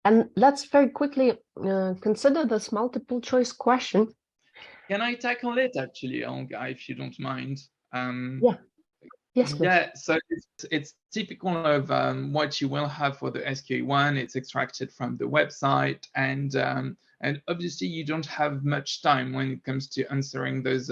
And let's very quickly consider this multiple choice question. Can I tackle it actually, Olga, if you don't mind? Yeah. Yes, please. Yeah, so it's typical of what you will have for the SQE1. It's extracted from the website, and obviously you don't have much time when it comes to answering those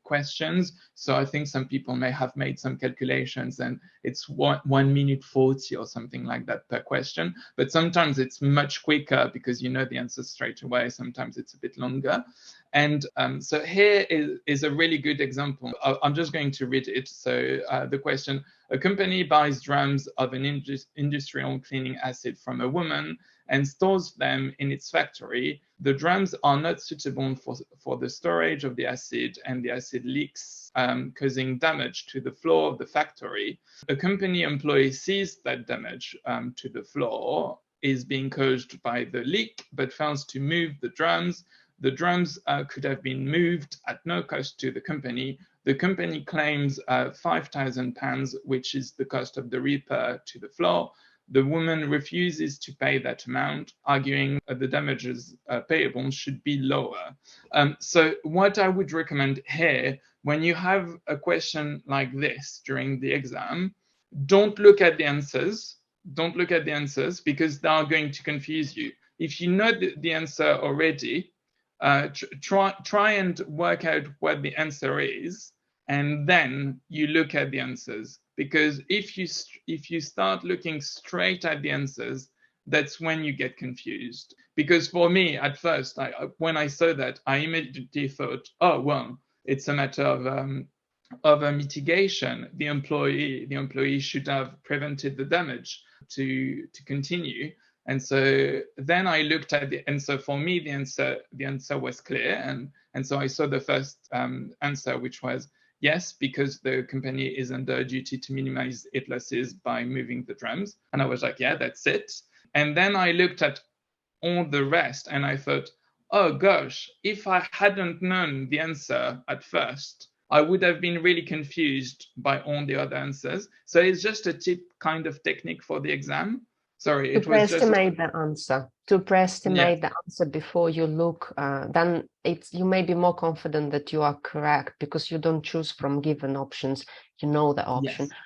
questions. So I think some people may have made some calculations, and it's 1 minute 40 or something like that per question. But sometimes it's much quicker because you know the answer straight away. Sometimes it's a bit longer. And so here is a really good example. I'm just going to read it. So the question, a company buys drums of an industrial cleaning acid from a woman and stores them in its factory. The drums are not suitable for the storage of the acid, and the acid leaks, causing damage to the floor of the factory. A company employee sees that damage to the floor is being caused by the leak, but fails to move the drums. The drums could have been moved at no cost to the company. The company claims £5,000, which is the cost of the repair to the floor. The woman refuses to pay that amount, arguing the damages payable should be lower. So what I would recommend here, when you have a question like this during the exam, don't look at the answers. Don't look at the answers because they are going to confuse you. If you know the answer already, try and work out what the answer is, and then you look at the answers. Because if you start looking straight at the answers, that's when you get confused. Because for me, at first, when I saw that, I immediately thought, oh well, it's a matter of a mitigation. The employee should have prevented the damage to continue. And so then I looked at the answer. For me, the answer was clear, and so I saw the first answer, which was yes, because the company is under a duty to minimize its losses by moving the drums. And I was like, yeah, that's it. And then I looked at all the rest, and I thought, oh gosh, if I hadn't known the answer at first, I would have been really confused by all the other answers. So it's just a tip kind of technique for the exam. Sorry, To it was just pre-estimate the answer. To pre-estimate yes, the answer before you look, then you may be more confident that you are correct because you don't choose from given options. You know the option. yes.